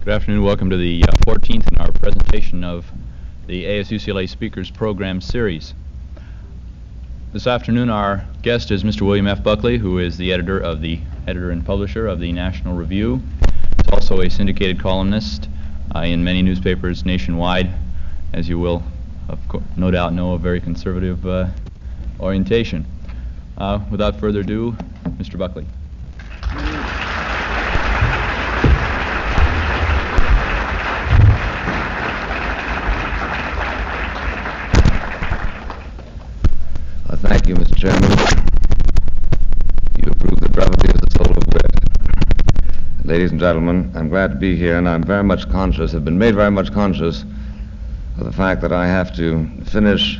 Good afternoon. Welcome to the 14th in our presentation of the ASUCLA Speakers Program Series. This afternoon our guest is Mr. William F. Buckley, who is the editor and publisher of the National Review. He's also a syndicated columnist in many newspapers nationwide, as you will no doubt know, a very conservative orientation. Without further ado, Mr. Buckley. Thank you, Mr. Chairman. You approve the brevity as the soul of wit. Ladies and gentlemen, I'm glad to be here, and I'm very much conscious, have been made very much conscious of the fact that I have to finish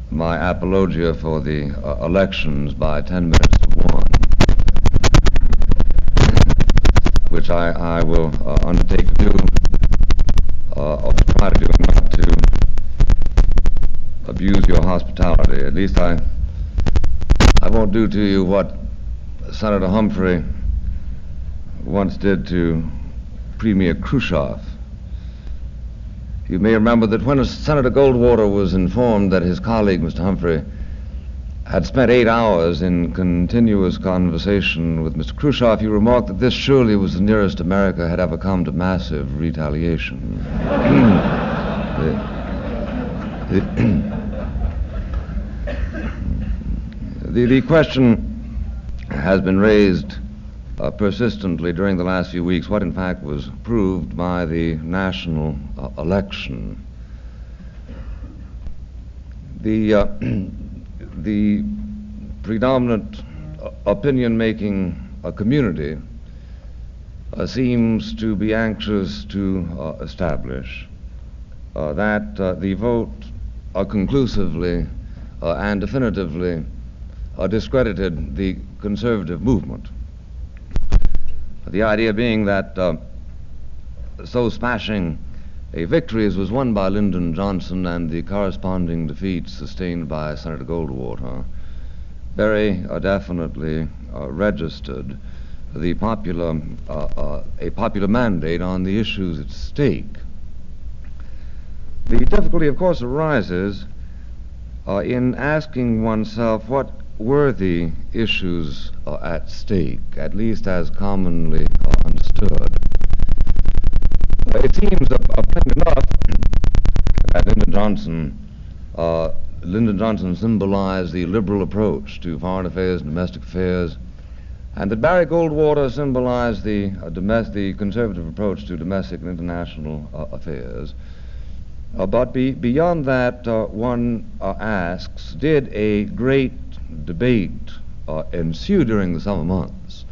my apologia for the elections by 10 minutes to 1, which I will undertake to do, or to try to do, and not to abuse your hospitality. At least I won't do to you what Senator Humphrey once did to Premier Khrushchev. You may remember that when Senator Goldwater was informed that his colleague, Mr. Humphrey, had spent 8 hours in continuous conversation with Mr. Khrushchev, he remarked that this surely was the nearest America had ever come to massive retaliation. The question has been raised persistently during the last few weeks, what in fact was proved by the national election. The predominant opinion-making community seems to be anxious to establish that the vote conclusively and definitively discredited the conservative movement. The idea being that so smashing a victory as was won by Lyndon Johnson and the corresponding defeat sustained by Senator Goldwater very definitely registered the a popular mandate on the issues at stake. The difficulty, of course, arises in asking oneself what were the issues at stake, at least as commonly understood. It seems plain enough that Lyndon Johnson symbolized the liberal approach to foreign affairs and domestic affairs, and that Barry Goldwater symbolized the conservative approach to domestic and international affairs. But beyond that, one asks, did a great debate ensue during the summer months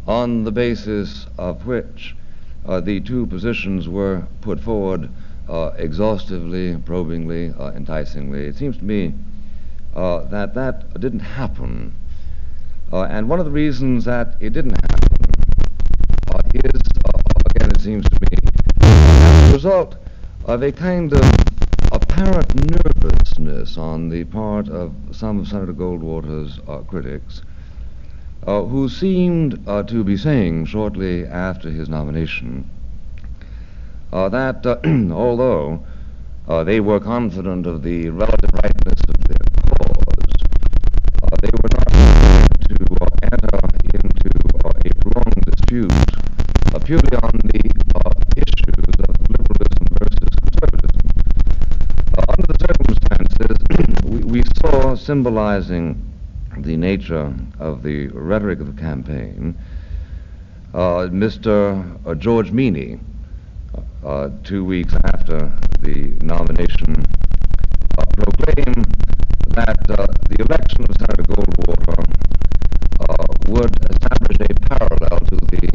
on the basis of which the two positions were put forward exhaustively, probingly, enticingly? It seems to me that didn't happen. And one of the reasons that it didn't happen is, again, it seems to me, as a result of a kind of apparent nervousness on the part of some of Senator Goldwater's critics, who seemed to be saying shortly after his nomination that although they were confident of the relative rightness of their cause, they were not going to enter into a prolonged dispute purely on the issues of liberalism versus conservatism. Under the circumstances, we saw, symbolizing the nature of the rhetoric of the campaign, Mr. George Meany, 2 weeks after the nomination, proclaimed that the election of Senator Goldwater would establish a parallel to the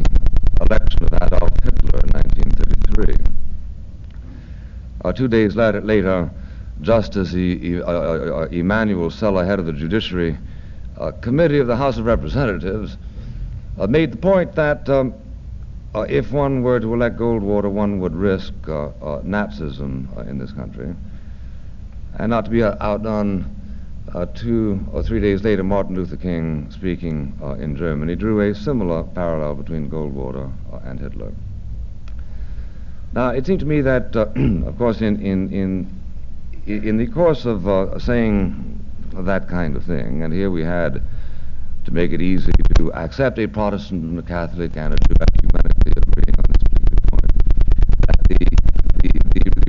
election of Adolf Hitler in 1933. 2 days later, Justice Emanuel Seller, head of the Judiciary Committee of the House of Representatives, made the point that if one were to elect Goldwater, one would risk Nazism in this country. And not to be outdone, 2 or 3 days later, Martin Luther King, speaking in Germany, drew a similar parallel between Goldwater and Hitler. Now, it seemed to me that, of course, in the course of saying that kind of thing, and here we had to make it easy to accept a Protestant and a Catholic and a Jew ecumenically agreeing on this particular point, that the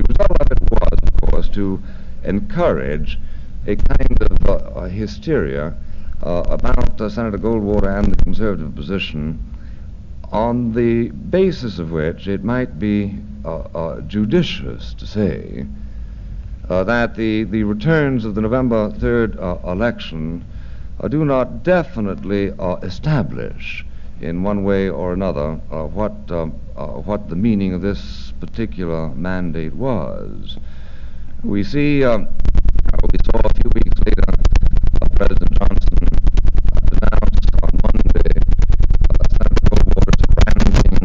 result of it was, of course, to encourage a kind of hysteria about Senator Goldwater and the conservative position, on the basis of which it might be judicious to say that the returns of the November 3rd election do not definitely establish in one way or another what the meaning of this particular mandate was. We see, we saw a few weeks later President Johnson announced on Monday Senator Goldwater's ranting,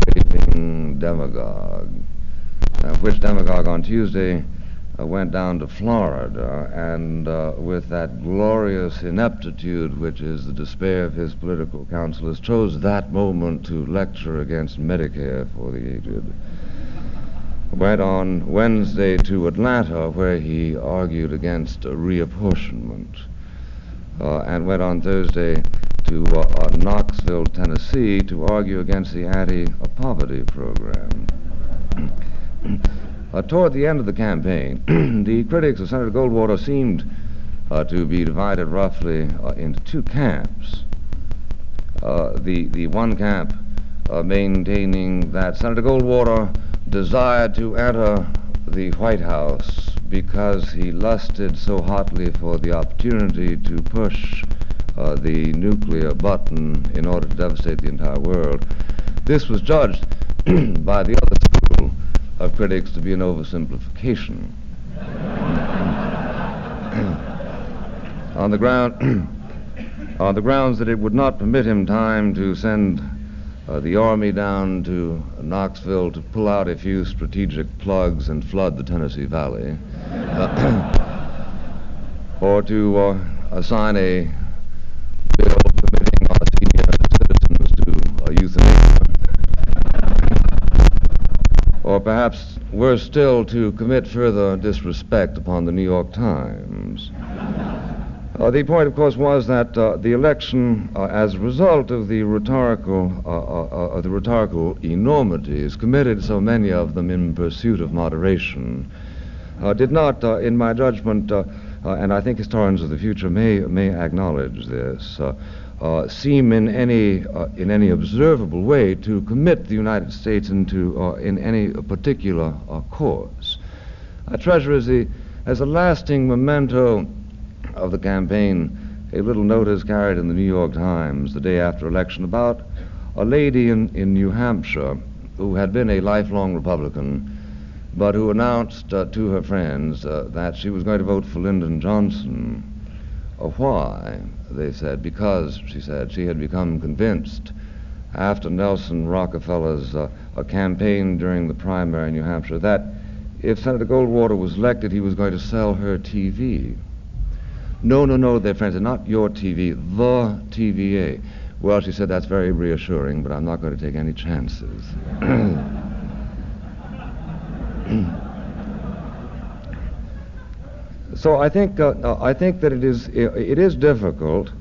raving demagogue, which demagogue on Tuesday went down to Florida and with that glorious ineptitude which is the despair of his political counselors, chose that moment to lecture against Medicare for the aged. Went on Wednesday to Atlanta where he argued against reapportionment, and went on Thursday to Knoxville, Tennessee to argue against the anti-poverty program. Toward the end of the campaign, the critics of Senator Goldwater seemed to be divided roughly into two camps. The one camp maintaining that Senator Goldwater desired to enter the White House because he lusted so hotly for the opportunity to push the nuclear button in order to devastate the entire world. This was judged by the other school of critics to be an oversimplification. on the grounds that it would not permit him time to send the Army down to Knoxville to pull out a few strategic plugs and flood the Tennessee Valley, or to assign a bill permitting our senior citizens to euthanasia, or perhaps worse still, to commit further disrespect upon the New York Times. The point, of course, was that the election, as a result of the rhetorical enormities committed, so many of them in pursuit of moderation, did not, in my judgment, and I think historians of the future may acknowledge this, seem in any observable way to commit the United States into in any particular course. I treasure as a lasting memento of the campaign a little notice carried in the New York Times the day after election about a lady in New Hampshire who had been a lifelong Republican, but who announced to her friends that she was going to vote for Lyndon Johnson. Why? They said, because, she said, she had become convinced after Nelson Rockefeller's campaign during the primary in New Hampshire that if Senator Goldwater was elected, he was going to sell her TV. No, their friends said, not your TV, the TVA. Well, she said, that's very reassuring, but I'm not going to take any chances. So I think that it is difficult,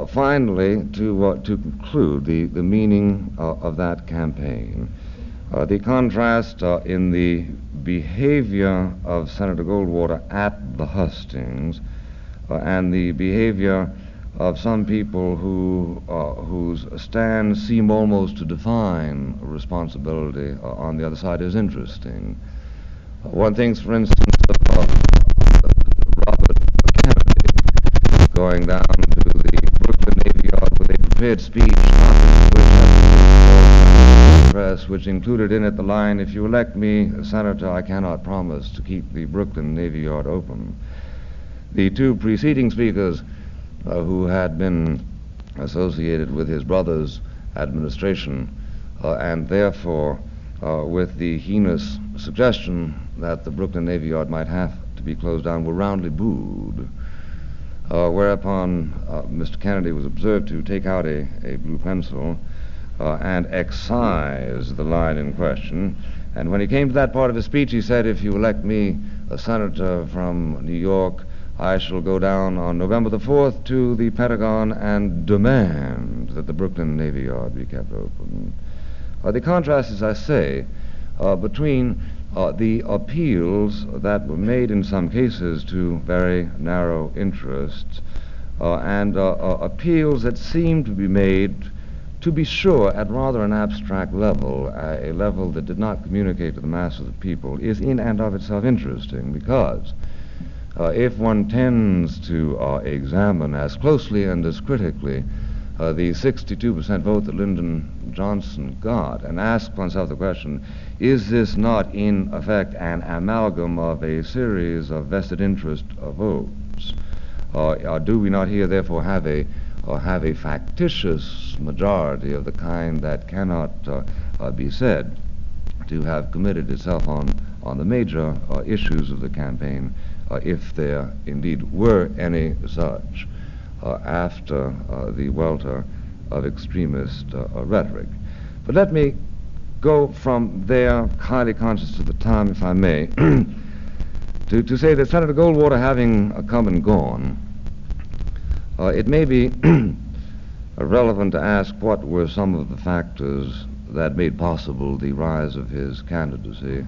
finally, to conclude the meaning of that campaign. The contrast in the behavior of Senator Goldwater at the hustings and the behavior of some people whose stands seem almost to define responsibility on the other side is interesting. One thinks, for instance, of Robert Kennedy going down to the Brooklyn Navy Yard with a prepared speech, which included in it the line, "If you elect me senator, I cannot promise to keep the Brooklyn Navy Yard open." The two preceding speakers who had been associated with his brother's administration and therefore with the heinous suggestion that the Brooklyn Navy Yard might have to be closed down were roundly booed, whereupon Mr. Kennedy was observed to take out a blue pencil and excise the line in question, And when he came to that part of his speech, he said, if you elect me a senator from New York, I shall go down on November the 4th to the Pentagon and demand that the Brooklyn Navy Yard be kept open. The contrast, as I say, between the appeals that were made in some cases to very narrow interests and appeals that seemed to be made, to be sure, at rather an abstract level, a level that did not communicate to the mass of the people, is in and of itself interesting, because if one tends to examine as closely and as critically the 62% vote that Lyndon Johnson got and ask oneself the question, is this not in effect an amalgam of a series of vested interest votes? Do we not here therefore have a factitious majority of the kind that cannot be said to have committed itself on the major issues of the campaign, if there indeed were any such, after the welter of extremist rhetoric? But let me go from there, highly conscious of the time, if I may, to say that Senator Goldwater having come and gone, it may be relevant to ask what were some of the factors that made possible the rise of his candidacy,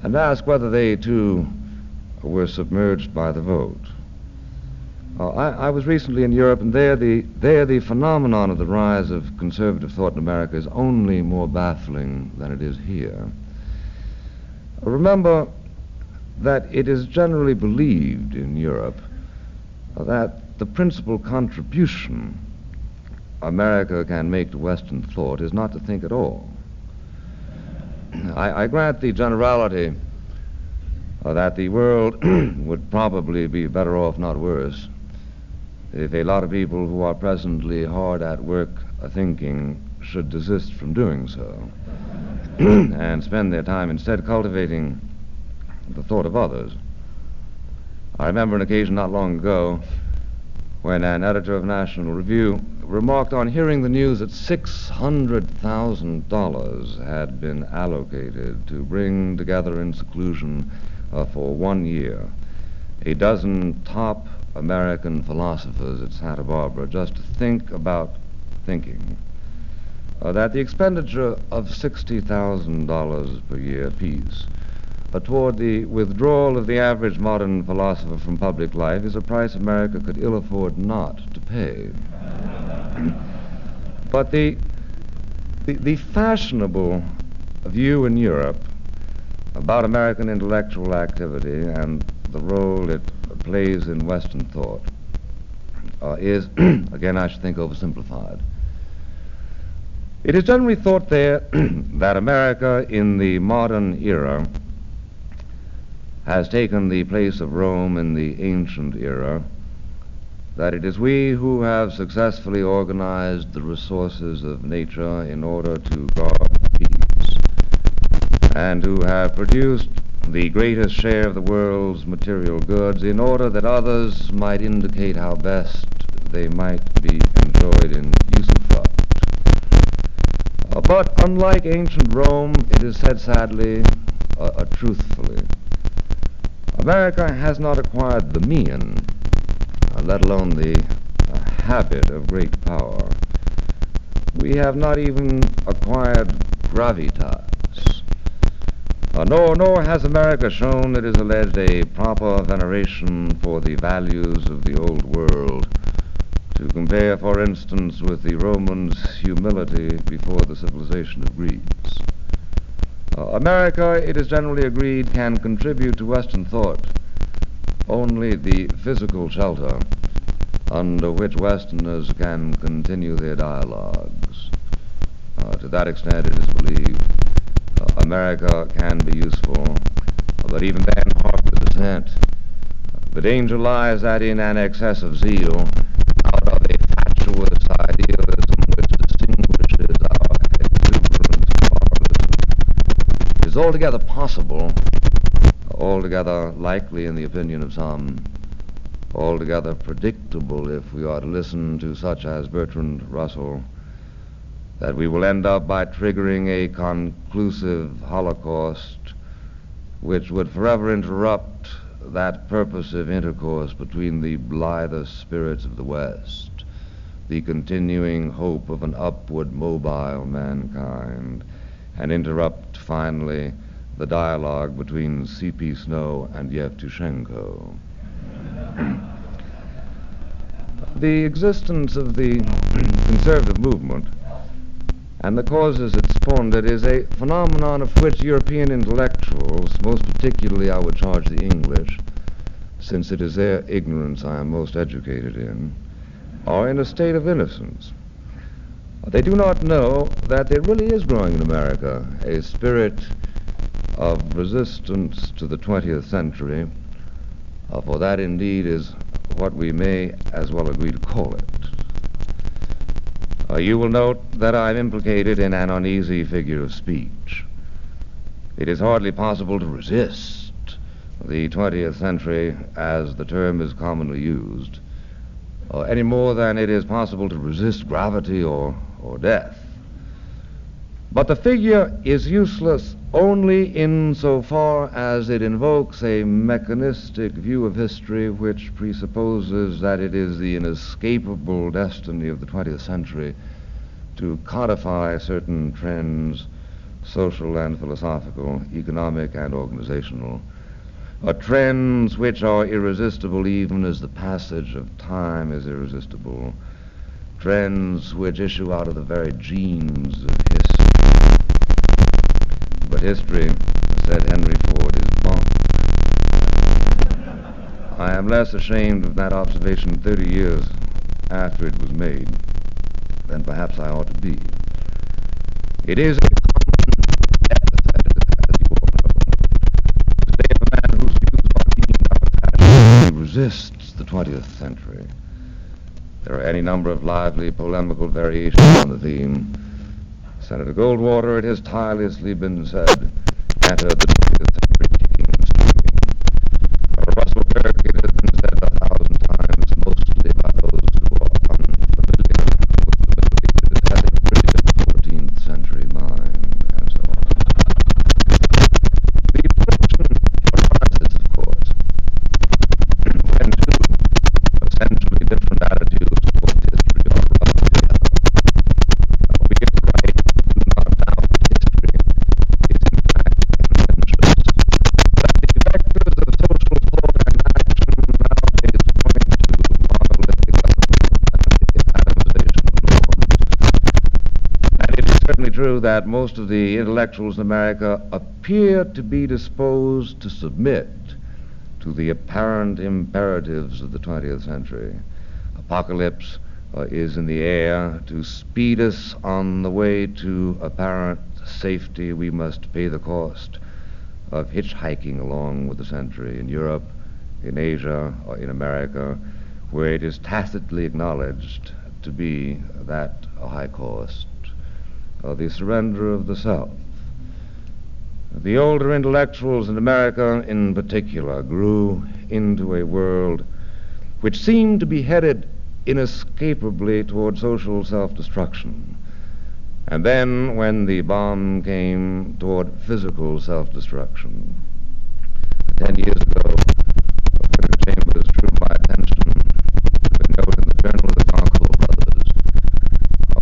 and ask whether they too were submerged by the vote. I was recently in Europe, and there the phenomenon of the rise of conservative thought in America is only more baffling than it is here. Remember that it is generally believed in Europe that the principal contribution America can make to Western thought is not to think at all. I grant the generality that the world would probably be better off, not worse, if a lot of people who are presently hard at work thinking should desist from doing so and spend their time instead cultivating the thought of others. I remember an occasion not long ago when an editor of National Review remarked on hearing the news that $600,000 had been allocated to bring together in seclusion for 1 year a dozen top American philosophers at Santa Barbara just to think about thinking, that the expenditure of $60,000 per year apiece toward the withdrawal of the average modern philosopher from public life is a price America could ill afford not to pay. But the fashionable view in Europe about American intellectual activity and the role it plays in Western thought is, again, I should think, oversimplified. It is generally thought there that America in the modern era has taken the place of Rome in the ancient era, that it is we who have successfully organized the resources of nature in order to guard peace, and who have produced the greatest share of the world's material goods in order that others might indicate how best they might be enjoyed in usufruct. But unlike ancient Rome, it is said sadly, truthfully, America has not acquired the mien, let alone the habit of great power. We have not even acquired gravitas. Nor has America shown, it is alleged, a proper veneration for the values of the old world, to compare, for instance, with the Romans' humility before the civilization of Greece. America, it is generally agreed, can contribute to Western thought only the physical shelter under which Westerners can continue their dialogues. To that extent, it is believed America can be useful, but even then, hark to the dissent. The danger lies that in an excess of zeal, out of a fatuous idealism which distinguishes our exuberant moralism, it is altogether possible, altogether likely in the opinion of some, altogether predictable if we are to listen to such as Bertrand Russell, that we will end up by triggering a conclusive Holocaust which would forever interrupt that purposive intercourse between the blithest spirits of the West, the continuing hope of an upward mobile mankind, and interrupt, finally, the dialogue between C.P. Snow and Yevtushenko. The existence of the conservative movement and the causes it spawned is a phenomenon of which European intellectuals, most particularly I would charge the English, since it is their ignorance I am most educated in, are in a state of innocence. They do not know that there really is growing in America a spirit of resistance to the 20th century, for that indeed is what we may as well agree to call it. You will note that I'm implicated in an uneasy figure of speech. It is hardly possible to resist the 20th century, as the term is commonly used, any more than it is possible to resist gravity or death. But the figure is useless only insofar as it invokes a mechanistic view of history which presupposes that it is the inescapable destiny of the 20th century to codify certain trends, social and philosophical, economic and organizational, trends which are irresistible even as the passage of time is irresistible, trends which issue out of the very genes of history. But history, said Henry Ford, is bunk. I am less ashamed of that observation 30 years after it was made than perhaps I ought to be. It is a common epithet, as you all know, to say of a man whose views are deemed out of fashion, he resists the 20th century. There are any number of lively polemical variations on the theme. Senator Goldwater, it has tirelessly been said, enter the 20th century teens. Russell Kirk, it has been said 1,000 times, mostly by those who are unfamiliar with the Middle Ages, has a brilliant 14th century mind, and so on. The prediction arises, of course, when two essentially different attitudes toward history are rubbed together. We get right, do not doubt history is in fact contentious, that the vectors of social thought and action nowadays point to monolithic atomization of norms. And it is certainly true that most of the intellectuals in America appear to be disposed to submit to the apparent imperatives of the 20th century. Apocalypse is in the air. To speed us on the way to apparent safety, we must pay the cost of hitchhiking along with the century in Europe, in Asia, or in America, where it is tacitly acknowledged to be that a high cost, the surrender of the self. The older intellectuals in America, in particular, grew into a world which seemed to be headed inescapably toward social self-destruction. And then, when the bomb came, toward physical self-destruction. 10 years ago, Bernard Chambers drew my attention to a note in the Journal of the Concord Brothers,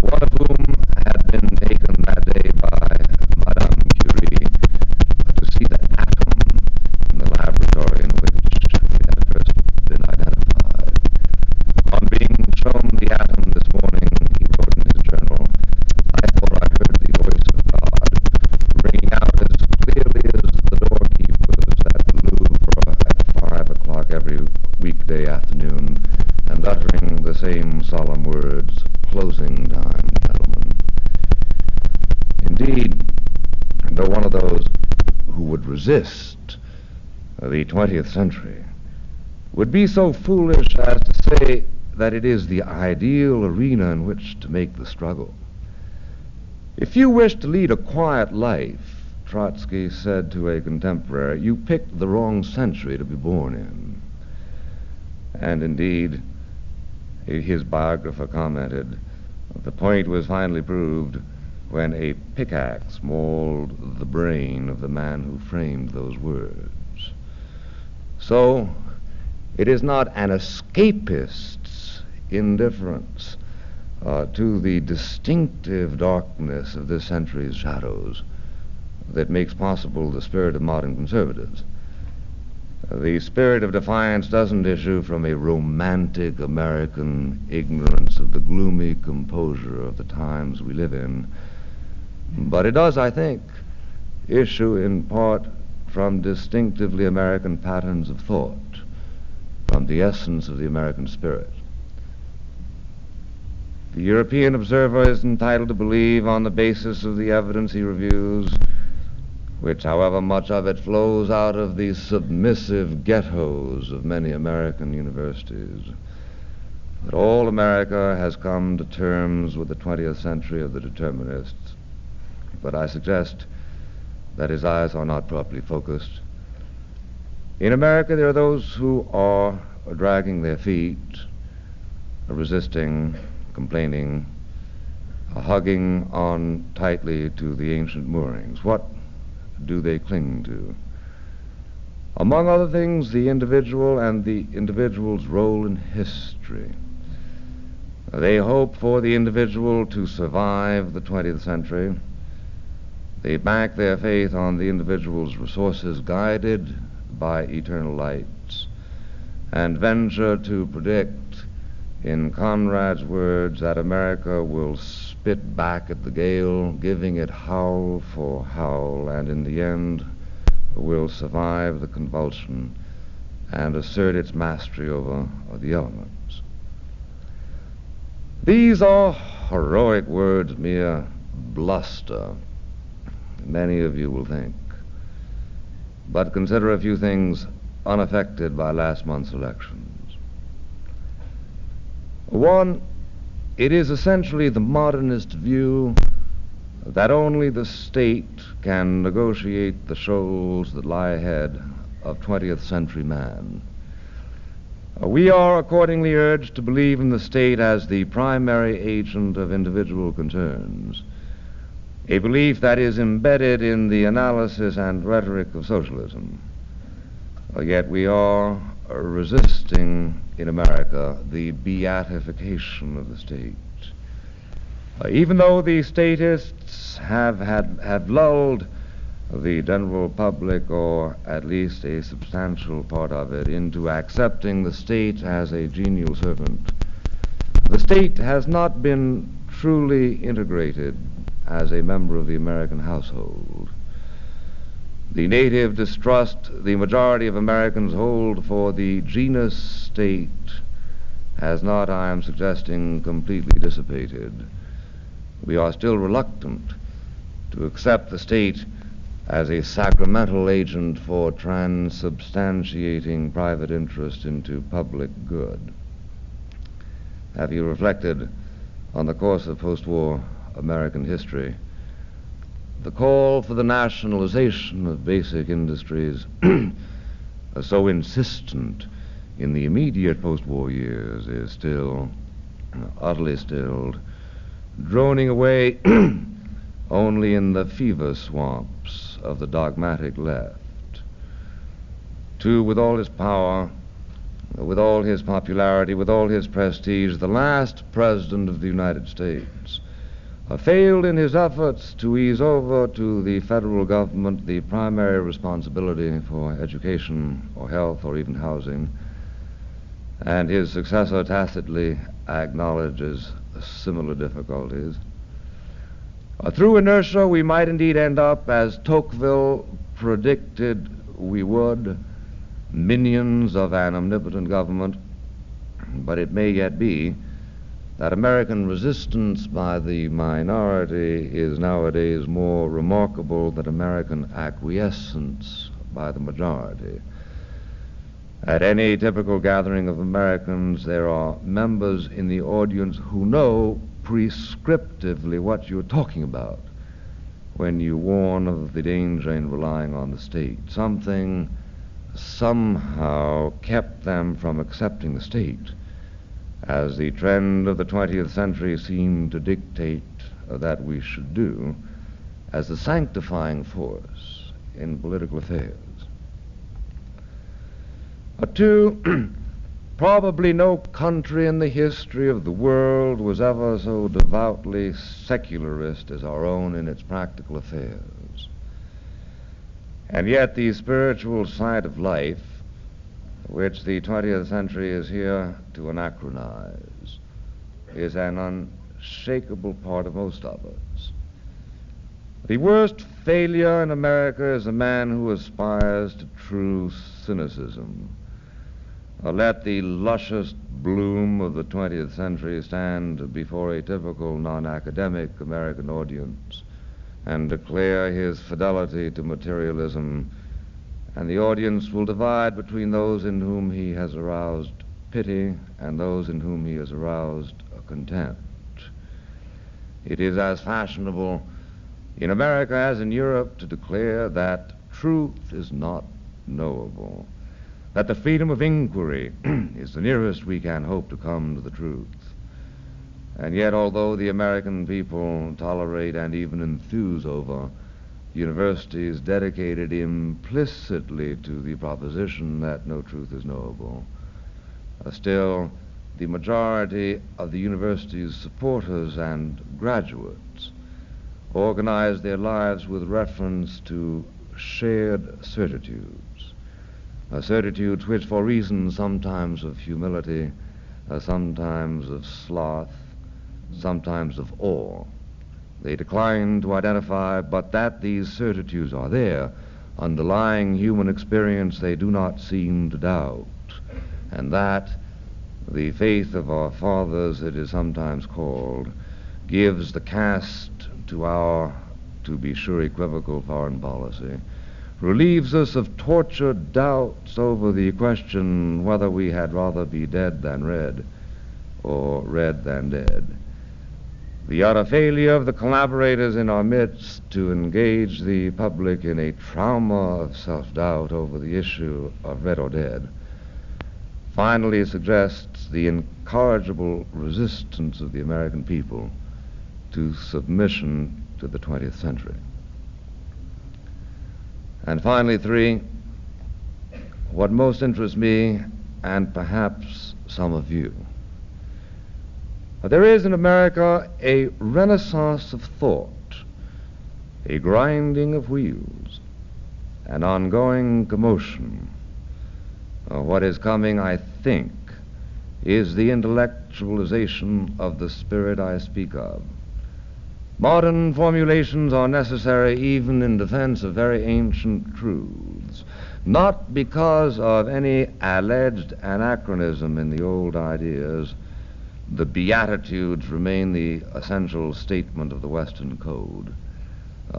one of whom had been taken that day by Madame Curie to see the atom in the laboratory in which it had first been identified. On being shown the atom this morning, he wrote in his journal, I thought I heard the voice of God ringing out as clearly as the doorkeepers at the Louvre at 5 o'clock every weekday afternoon, and uttering the same solemn words, closing time, gentlemen. Indeed, though one of those who would resist the 20th century would be so foolish as to say that it is the ideal arena in which to make the struggle. If you wish to lead a quiet life, Trotsky said to a contemporary, you picked the wrong century to be born in. And indeed, his biographer commented, The point was finally proved when a pickaxe mauled the brain of the man who framed those words. So, it is not an escapist's indifference to the distinctive darkness of this century's shadows that makes possible the spirit of modern conservatives. The spirit of defiance doesn't issue from a romantic American ignorance of the gloomy composure of the times we live in, but it does, I think, issue in part from distinctively American patterns of thought, from the essence of the American spirit. The European observer is entitled to believe on the basis of the evidence he reviews, which, however much of it flows out of the submissive ghettos of many American universities, that all America has come to terms with the 20th century of the determinists. But I suggest that his eyes are not properly focused. In America, there are those who are dragging their feet, resisting, complaining, hugging on tightly to the ancient moorings. What do they cling to? Among other things, the individual and the individual's role in history. They hope for the individual to survive the 20th century. They bank their faith on the individual's resources guided by eternal lights, and venture to predict, in Conrad's words, that America will spit back at the gale, giving it howl for howl, and in the end will survive the convulsion and assert its mastery over the elements. These are heroic words, mere bluster, many of you will think. But consider a few things unaffected by last month's elections. One, it is essentially the modernist view that only the state can negotiate the shoals that lie ahead of 20th century man. We are accordingly urged to believe in the state as the primary agent of individual concerns, a belief that is embedded in the analysis and rhetoric of socialism. Yet we are resisting in America the beatification of the state. Even though the statists have lulled the general public, or at least a substantial part of it, into accepting the state as a genial servant, the state has not been truly integrated as a member of the American household. The native distrust the majority of Americans hold for the genus state has not, I am suggesting, completely dissipated. We are still reluctant to accept the state as a sacramental agent for transubstantiating private interest into public good. Have you reflected on the course of post-war American history? The call for the nationalization of basic industries, so insistent in the immediate post-war years, is still utterly stilled, droning away only in the fever swamps of the dogmatic left. Two, with all his power, with all his popularity, with all his prestige, the last president of the United States failed in his efforts to ease over to the federal government the primary responsibility for education or health or even housing, and his successor tacitly acknowledges similar difficulties. Through inertia, we might indeed end up, as Tocqueville predicted we would, minions of an omnipotent government, but it may yet be that American resistance by the minority is nowadays more remarkable than American acquiescence by the majority. At any typical gathering of Americans, there are members in the audience who know prescriptively what you're talking about when you warn of the danger in relying on the state. Something somehow kept them from accepting the state as the trend of the 20th century seemed to dictate that we should do, as the sanctifying force in political affairs. Two, probably no country in the history of the world was ever so devoutly secularist as our own in its practical affairs. And yet the spiritual side of life, which the 20th century is here to anachronize, is an unshakable part of most of us. The worst failure in America is a man who aspires to true cynicism. Let the luscious bloom of the 20th century stand before a typical non-academic American audience and declare his fidelity to materialism, and the audience will divide between those in whom he has aroused pity and those in whom he has aroused contempt. It is as fashionable in America as in Europe to declare that truth is not knowable, that the freedom of inquiry is the nearest we can hope to come to the truth. And yet, although the American people tolerate and even enthuse over universities dedicated implicitly to the proposition that no truth is knowable, still the majority of the university's supporters and graduates organize their lives with reference to shared certitudes. Certitudes which, for reasons sometimes of humility, sometimes of sloth, sometimes of awe, they decline to identify, but that these certitudes are there, underlying human experience, they do not seem to doubt, and that the faith of our fathers, it is sometimes called, gives the cast to our, to be sure, equivocal foreign policy, relieves us of tortured doubts over the question whether we had rather be dead than read, or read than dead. The utter failure of the collaborators in our midst to engage the public in a trauma of self-doubt over the issue of read or dead finally suggests the incorrigible resistance of the American people to submission to the 20th century. And finally, three, what most interests me, and perhaps some of you, there is in America a renaissance of thought, a grinding of wheels, an ongoing commotion. What is coming, I think, is the intellectualization of the spirit I speak of. Modern formulations are necessary even in defense of very ancient truths, not because of any alleged anachronism in the old ideas. The Beatitudes remain the essential statement of the Western code,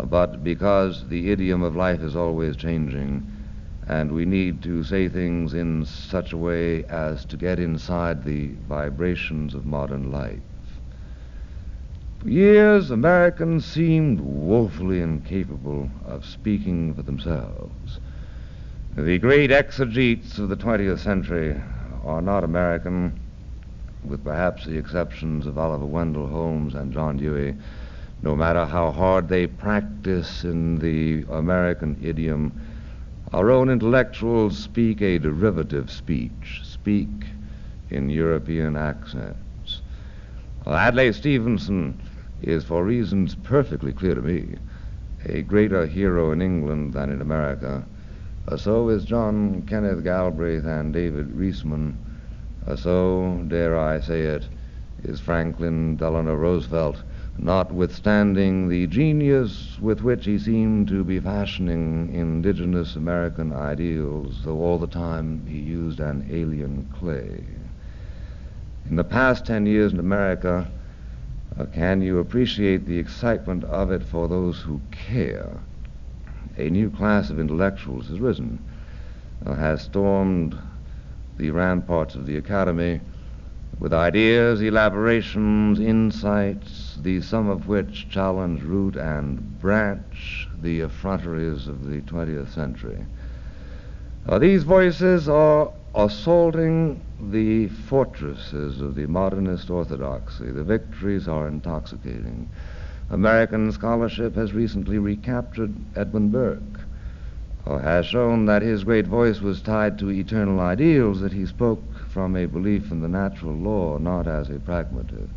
but because the idiom of life is always changing, and we need to say things in such a way as to get inside the vibrations of modern life. For years, Americans seemed woefully incapable of speaking for themselves. The great exegetes of the 20th century are not American, with perhaps the exceptions of Oliver Wendell Holmes and John Dewey. No matter how hard they practice in the American idiom, our own intellectuals speak a derivative speech, speak in European accents. Adlai Stevenson is, for reasons perfectly clear to me, a greater hero in England than in America. So is John Kenneth Galbraith and David Reesman. So, dare I say it, is Franklin Delano Roosevelt, notwithstanding the genius with which he seemed to be fashioning indigenous American ideals, though all the time he used an alien clay. In the past 10 years in America, can you appreciate the excitement of it for those who care? A new class of intellectuals has risen, has stormed the ramparts of the academy with ideas, elaborations, insights, the sum of which challenge root and branch the effronteries of the 20th century. These voices are assaulting the fortresses of the modernist orthodoxy. The victories are intoxicating. American scholarship has recently recaptured Edmund Burke, has shown that his great voice was tied to eternal ideals, that he spoke from a belief in the natural law, not as a pragmatist.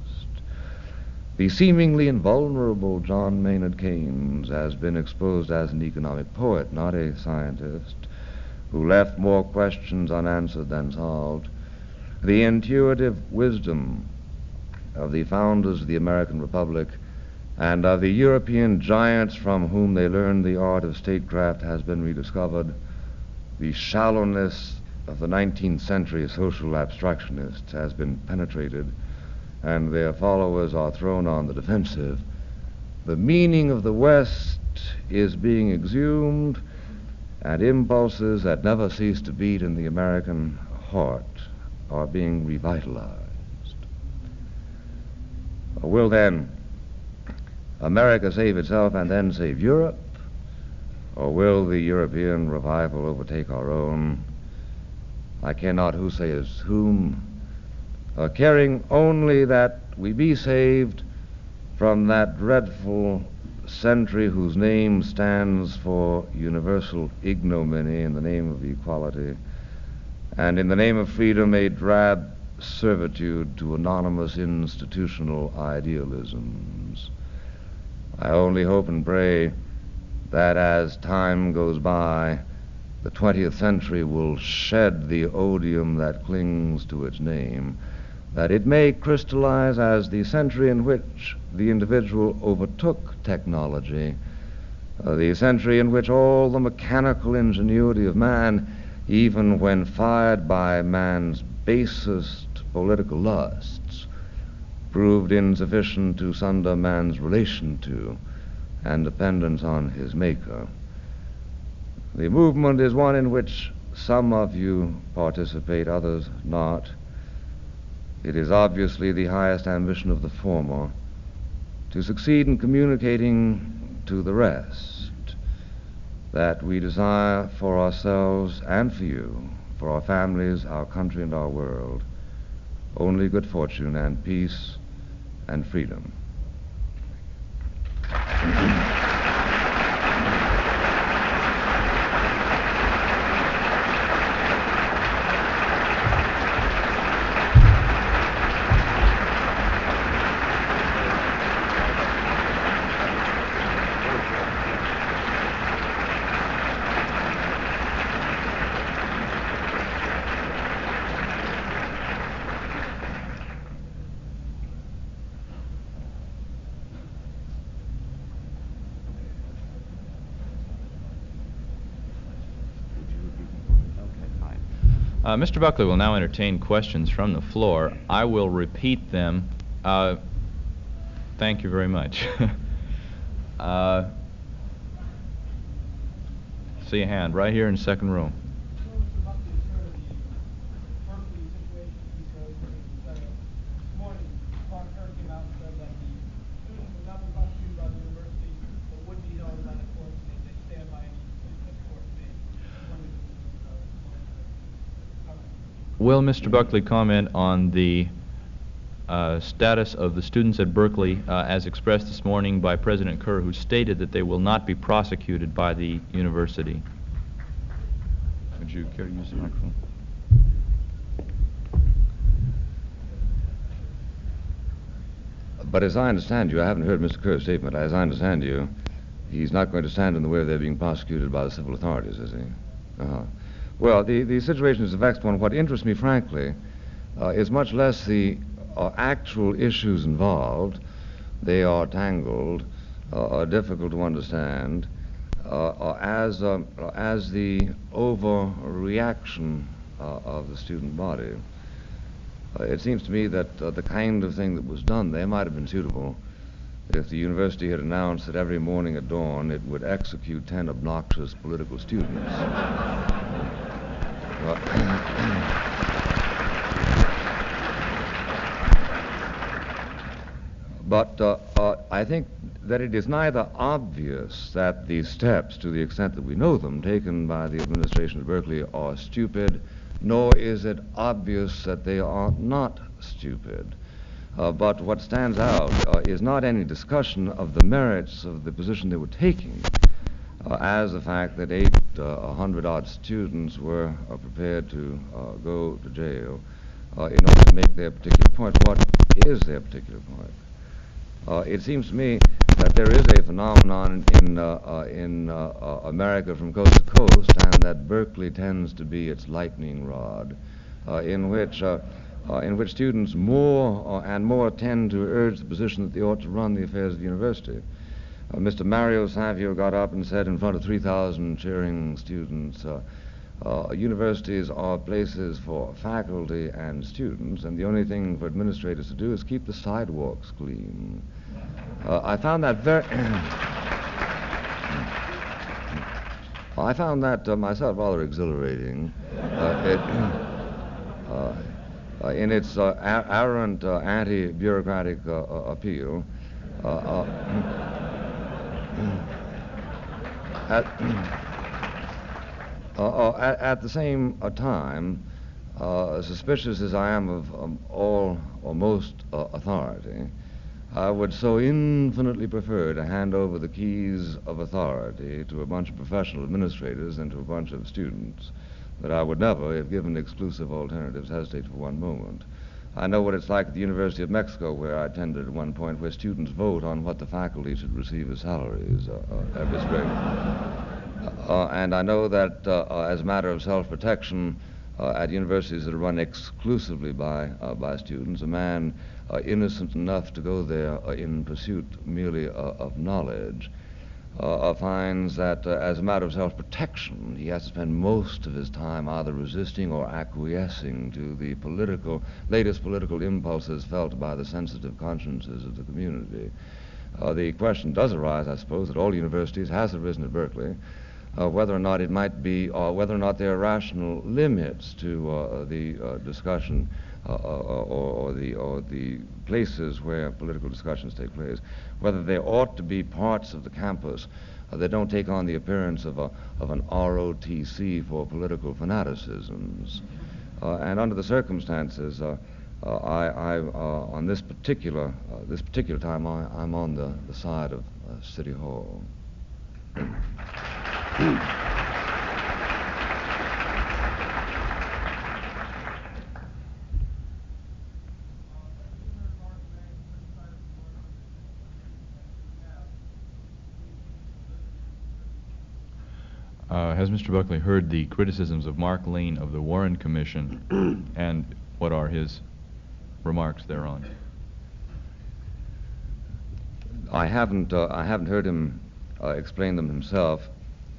The seemingly invulnerable John Maynard Keynes has been exposed as an economic poet, not a scientist, who left more questions unanswered than solved. The intuitive wisdom of the founders of the American Republic and of the European giants from whom they learned the art of statecraft has been rediscovered. The shallowness of the 19th century social abstractionists has been penetrated, and their followers are thrown on the defensive. The meaning of the West is being exhumed, and impulses that never cease to beat in the American heart are being revitalized. Will then America save itself and then save Europe? Or will the European revival overtake our own? I care not who says whom, caring only that we be saved from that dreadful century whose name stands for universal ignominy in the name of equality, and in the name of freedom a drab servitude to anonymous institutional idealisms. I only hope and pray that as time goes by, the 20th century will shed the odium that clings to its name, that it may crystallize as the century in which the individual overtook technology, the century in which all the mechanical ingenuity of man, even when fired by man's basest political lusts, proved insufficient to sunder man's relation to and dependence on his maker. The movement is one in which some of you participate, others not. It is obviously the highest ambition of the former to succeed in communicating to the rest that we desire for ourselves and for you, for our families, our country, and our world, only good fortune and peace and freedom. Mr. Buckley will now entertain questions from the floor. I will repeat them. Thank you very much. See a hand right here in the second row. Will Mr. Buckley comment on the status of the students at Berkeley as expressed this morning by President Kerr, who stated that they will not be prosecuted by the university? Would you care to use the microphone? But as I understand you, I haven't heard Mr. Kerr's statement. As I understand you, he's not going to stand in the way of their being prosecuted by the civil authorities, is he? Well, the situation is a vexed one. What interests me, frankly, is much less the actual issues involved. They are tangled, are difficult to understand, as the overreaction of the student body. It seems to me that the kind of thing that was done there might have been suitable if the university had announced that every morning at dawn it would execute 10 obnoxious political students. But I think that it is neither obvious that these steps, to the extent that we know them, taken by the administration of Berkeley are stupid, nor is it obvious that they are not stupid. But what stands out is not any discussion of the merits of the position they were taking, as the fact that 800-odd students were prepared to go to jail in order to make their particular point. What is their particular point? It seems to me that there is a phenomenon in America from coast to coast, and that Berkeley tends to be its lightning rod, in which students more and more tend to urge the position that they ought to run the affairs of the university. Mr. Mario Savio got up and said in front of 3,000 cheering students, universities are places for faculty and students, and the only thing for administrators to do is keep the sidewalks clean. I found that I found that myself rather exhilarating. In its arrogant anti-bureaucratic appeal. At the same time, suspicious as I am of all or most authority, I would so infinitely prefer to hand over the keys of authority to a bunch of professional administrators than to a bunch of students that I would never, if given exclusive alternatives, hesitate for one moment. I know what it's like at the University of Mexico, where I attended at one point, where students vote on what the faculty should receive as salaries every spring. And I know that as a matter of self-protection, at universities that are run exclusively by students, a man innocent enough to go there in pursuit merely of knowledge finds that as a matter of self-protection, he has to spend most of his time either resisting or acquiescing to the latest political impulses felt by the sensitive consciences of the community. The question does arise, I suppose, that all universities, has arisen at Berkeley, whether or not it might be, or whether or not there are rational limits to the discussion or the places where political discussions take place, whether there ought to be parts of the campus that don't take on the appearance of an ROTC for political fanaticisms. And under the circumstances, on this particular time, I'm on the side of City Hall. Has Mr. Buckley heard the criticisms of Mark Lane of the Warren Commission, and what are his remarks thereon? I haven't heard him explain them himself.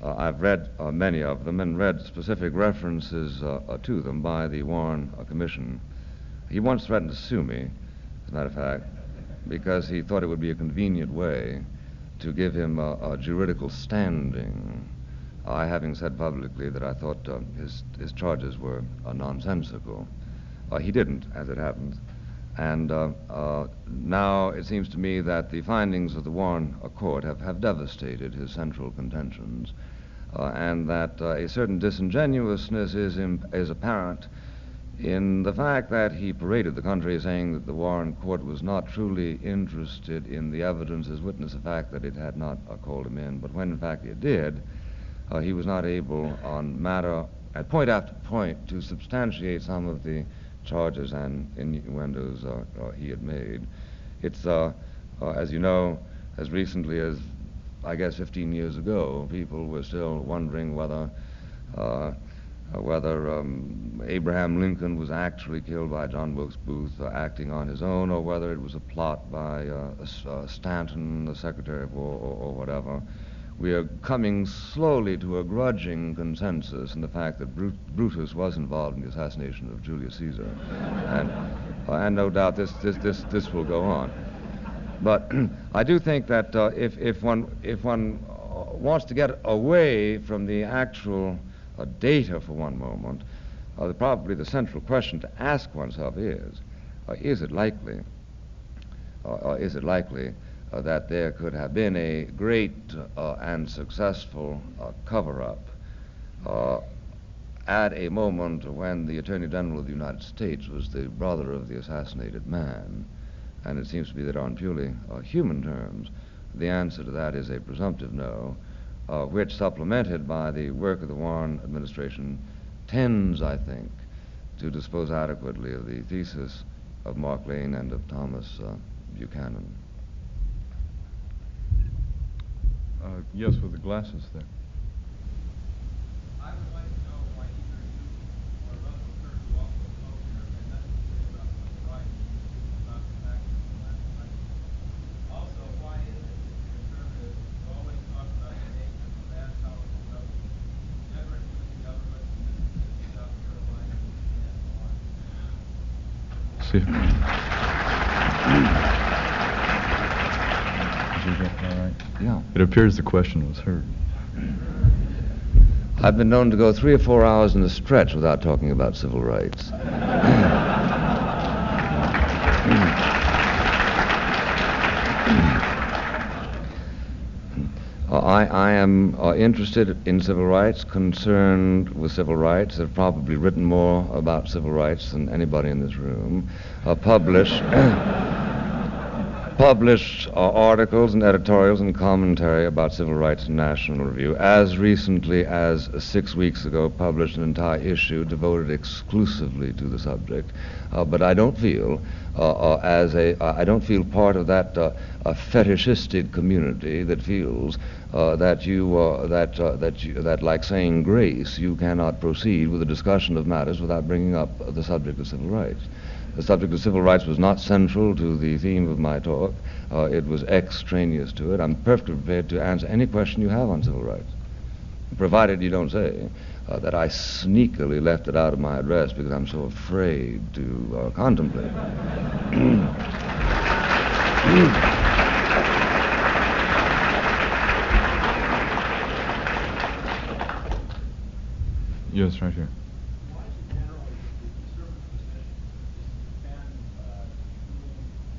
I've read many of them and read specific references to them by the Warren Commission. He once threatened to sue me, as a matter of fact, because he thought it would be a convenient way to give him a juridical standing. I having said publicly that I thought his charges were nonsensical. He didn't, as it happens. And now it seems to me that the findings of the Warren Court have devastated his central contentions, and that a certain disingenuousness is apparent in the fact that he paraded the country saying that the Warren Court was not truly interested in the evidence as witness the fact that it had not called him in, but when in fact it did, he was not able on matter at point after point to substantiate some of the charges and innuendos he had made. It's, as you know, as recently as, I guess, 15 years ago, people were still wondering whether Abraham Lincoln was actually killed by John Wilkes Booth acting on his own, or whether it was a plot by Stanton, the Secretary of War, or whatever. We are coming slowly to a grudging consensus in the fact that Brutus was involved in the assassination of Julius Caesar, and no doubt this will go on. But I do think that if one wants to get away from the actual data for one moment, probably the central question to ask oneself is it likely that there could have been a great and successful cover-up at a moment when the Attorney General of the United States was the brother of the assassinated man. And it seems to be that on purely human terms, the answer to that is a presumptive no, which, supplemented by the work of the Warren administration, tends, I think, to dispose adequately of the thesis of Mark Lane and of Thomas Buchanan. Yes, with the glasses there. I would like to know why either you or Russell Kirk, who also spoke here, had nothing to say about civil rights, about the factors in last night. Also, why is it that conservatives always talk about the nation of bad, powerful government, never including governments in Mississippi, South Carolina, and Louisiana? See. Is that all right? Yeah. It appears the question was heard. I've been known to go 3 or 4 hours in a stretch without talking about civil rights. I am interested in civil rights, concerned with civil rights. I've probably written more about civil rights than anybody in this room. Published articles and editorials and commentary about civil rights in National Review. As recently as 6 weeks ago, published an entire issue devoted exclusively to the subject. But I don't feel I don't feel part of that fetishistic community that feels that like saying grace, you cannot proceed with a discussion of matters without bringing up the subject of civil rights. The subject of civil rights was not central to the theme of my talk. It was extraneous to it. I'm perfectly prepared to answer any question you have on civil rights, provided you don't say that I sneakily left it out of my address because I'm so afraid to contemplate. Yes, right here. Why is it generally the conservative position defend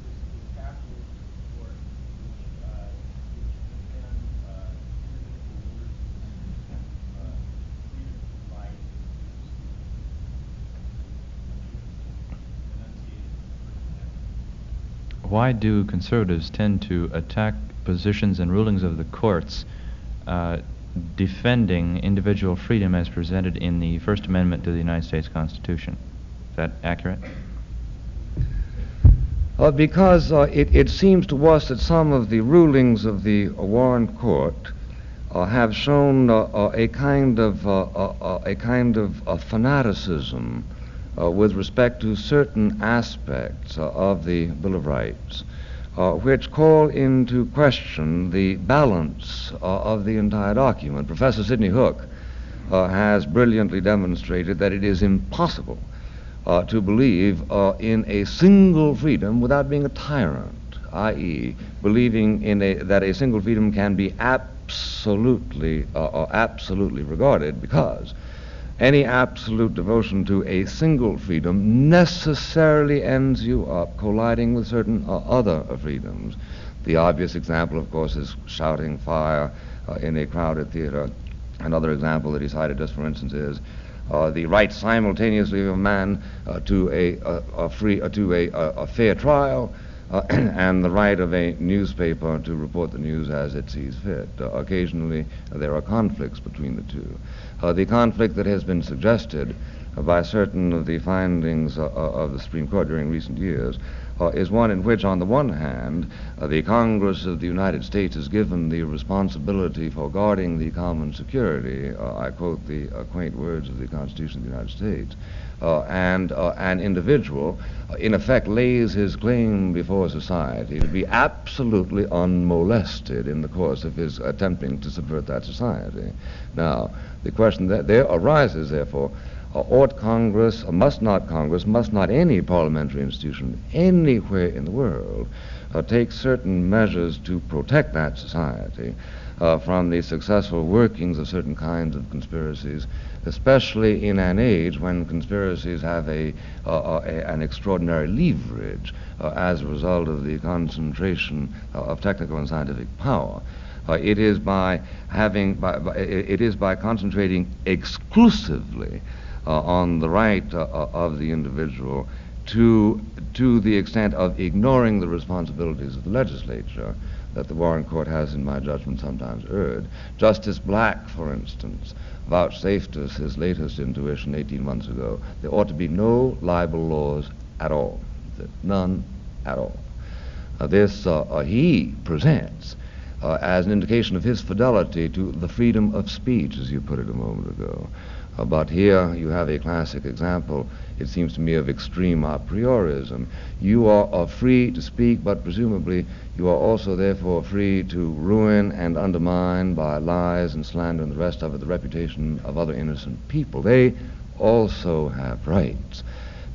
this capitalist support, which defend individual freedom of life, Why do conservatives tend to attack positions and rulings of the courts defending individual freedom as presented in the First Amendment to the United States Constitution? Is that accurate? Because it seems to us that some of the rulings of the Warren Court have shown a kind of fanaticism with respect to certain aspects of the Bill of Rights, which call into question the balance of the entire document. Professor Sidney Hook has brilliantly demonstrated that it is impossible to believe in a single freedom without being a tyrant, i.e., believing that a single freedom can be absolutely regarded, because any absolute devotion to a single freedom necessarily ends you up colliding with certain other freedoms. The obvious example, of course, is shouting fire in a crowded theater. Another example that he cited, just for instance, is the right simultaneously of a man to a fair trial and the right of a newspaper to report the news as it sees fit. Occasionally, there are conflicts between the two. The conflict that has been suggested by certain of the findings of the Supreme Court during recent years is one in which, on the one hand, the Congress of the United States is given the responsibility for guarding the common security, I quote the quaint words of the Constitution of the United States, and an individual, in effect, lays his claim before society to be absolutely unmolested in the course of his attempting to subvert that society. Now, the question that there arises, therefore, ought Congress, must not any parliamentary institution anywhere in the world take certain measures to protect that society from the successful workings of certain kinds of conspiracies, especially in an age when conspiracies have an extraordinary leverage as a result of the concentration of technical and scientific power. It is by concentrating exclusively on the right of the individual to the extent of ignoring the responsibilities of the legislature that the Warren Court has, in my judgment, sometimes erred. Justice Black, for instance, vouchsafed us his latest intuition 18 months ago. There ought to be no libel laws at all, none at all. This he presents as an indication of his fidelity to the freedom of speech, as you put it a moment ago. But here you have a classic example, it seems to me, of extreme a priorism. You are free to speak, but presumably you are also therefore free to ruin and undermine by lies and slander and the rest of it the reputation of other innocent people. They also have rights.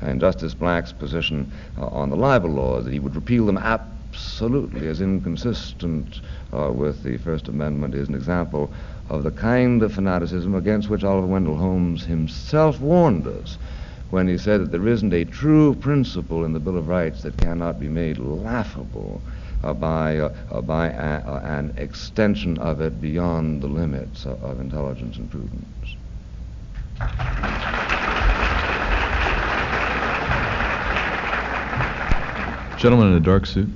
And Justice Black's position on the libel laws, that he would repeal them absolutely as inconsistent with the First Amendment, is an example of the kind of fanaticism against which Oliver Wendell Holmes himself warned us when he said that there isn't a true principle in the Bill of Rights that cannot be made laughable by an extension of it beyond the limits of intelligence and prudence. Gentleman in a dark suit.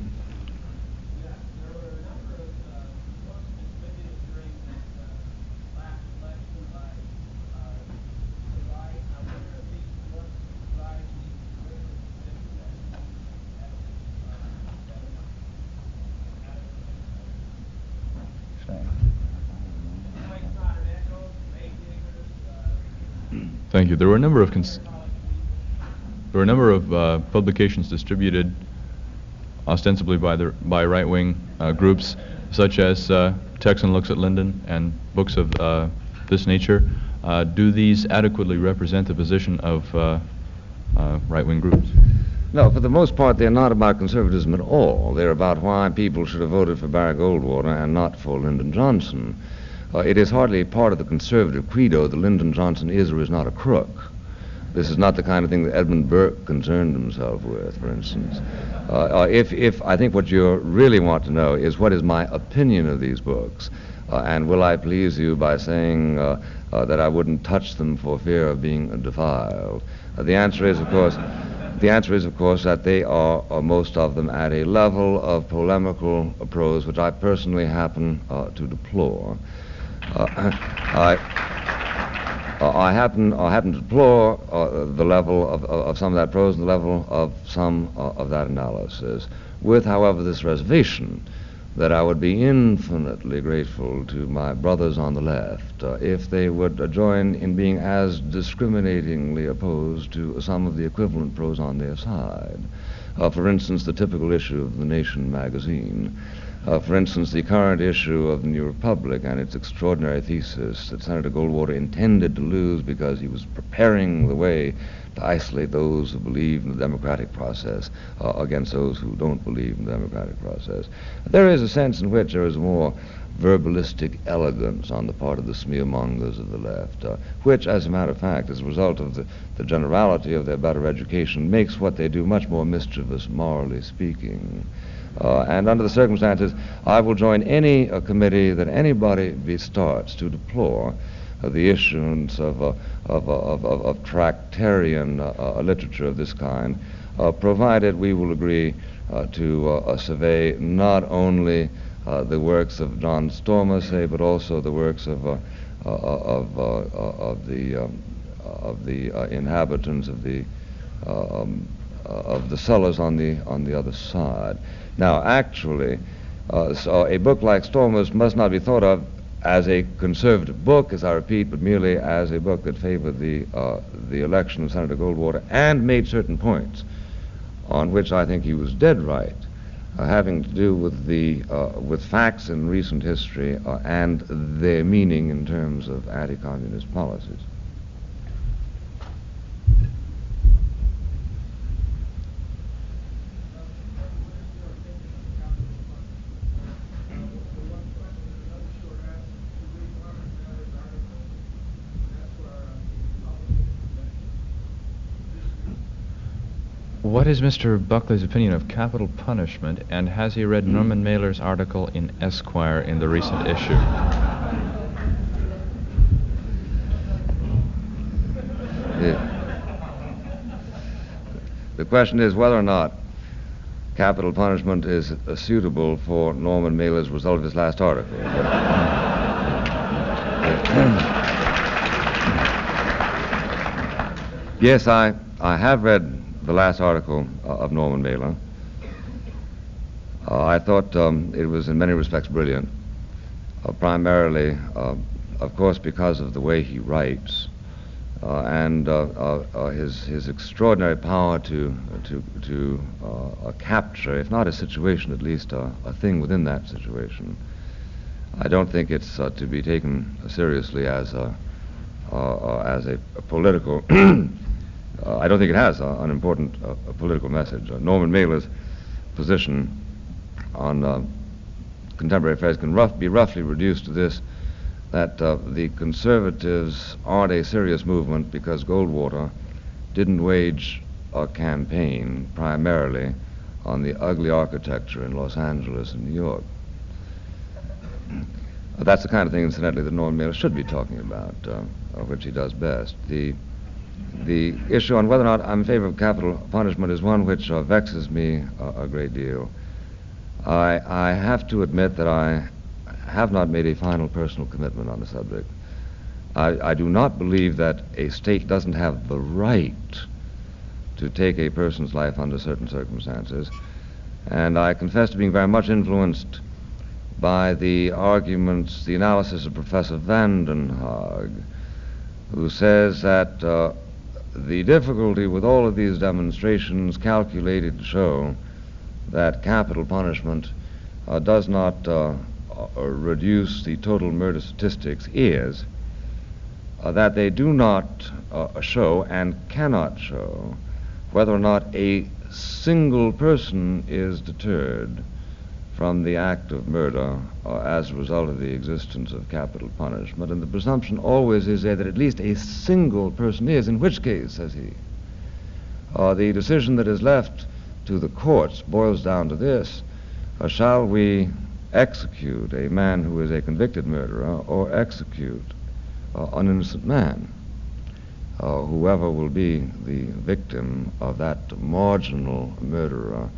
Thank you. There were a number of publications distributed ostensibly by right-wing groups, such as Texan Looks at Lyndon and books of this nature. Do these adequately represent the position of right-wing groups? No, for the most part, they're not about conservatism at all. They're about why people should have voted for Barry Goldwater and not for Lyndon Johnson. It is hardly part of the conservative credo that Lyndon Johnson is or is not a crook. This is not the kind of thing that Edmund Burke concerned himself with, for instance. If I think what you really want to know is what is my opinion of these books, and will I please you by saying that I wouldn't touch them for fear of being defiled? The answer is, of course, that they are, most of them, at a level of polemical prose which I personally happen to deplore. I happen to deplore the level of some of that prose and the level of some of that analysis, with, however, this reservation that I would be infinitely grateful to my brothers on the left if they would join in being as discriminatingly opposed to some of the equivalent prose on their side. For instance, the typical issue of The Nation magazine. For instance, the current issue of the New Republic and its extraordinary thesis that Senator Goldwater intended to lose because he was preparing the way to isolate those who believe in the democratic process against those who don't believe in the democratic process. There is a sense in which there is more verbalistic elegance on the part of the smearmongers of the left, which, as a matter of fact, as a result of the generality of their better education, makes what they do much more mischievous, morally speaking. And under the circumstances, I will join any committee that anybody starts to deplore the issuance of tractarian literature of this kind, provided we will agree to survey not only the works of John Stormer, say, but also the works of the inhabitants of the cellars on the other side. Now, actually, so a book like Stormer's must not be thought of as a conservative book, as I repeat, but merely as a book that favored the election of Senator Goldwater and made certain points on which I think he was dead right, having to do with facts in recent history and their meaning in terms of anti-communist policies. What is Mr. Buckley's opinion of capital punishment, and has he read Norman Mailer's article in Esquire in the recent issue? The question is whether or not capital punishment is suitable for Norman Mailer's result of his last article. Yes, I have read the last article of Norman Mailer. I thought it was in many respects brilliant, primarily, of course, because of the way he writes and his extraordinary power to capture, if not a situation, at least a thing within that situation. I don't think it's to be taken seriously as a political. I don't think it has an important political message. Norman Mailer's position on contemporary affairs can be roughly reduced to this, that the conservatives aren't a serious movement because Goldwater didn't wage a campaign primarily on the ugly architecture in Los Angeles and New York. That's the kind of thing, incidentally, that Norman Mailer should be talking about, which he does best. The issue on whether or not I'm in favor of capital punishment is one which vexes me a great deal. I have to admit that I have not made a final personal commitment on the subject. I do not believe that a state doesn't have the right to take a person's life under certain circumstances, and I confess to being very much influenced by the arguments, the analysis of Professor Vandenhaag, who says that the difficulty with all of these demonstrations calculated to show that capital punishment does not reduce the total murder statistics is that they do not show and cannot show whether or not a single person is deterred from the act of murder as a result of the existence of capital punishment. And the presumption always is there that at least a single person is, in which case, says he, the decision that is left to the courts boils down to this: shall we execute a man who is a convicted murderer or execute an innocent man? Whoever will be the victim of that marginal murderer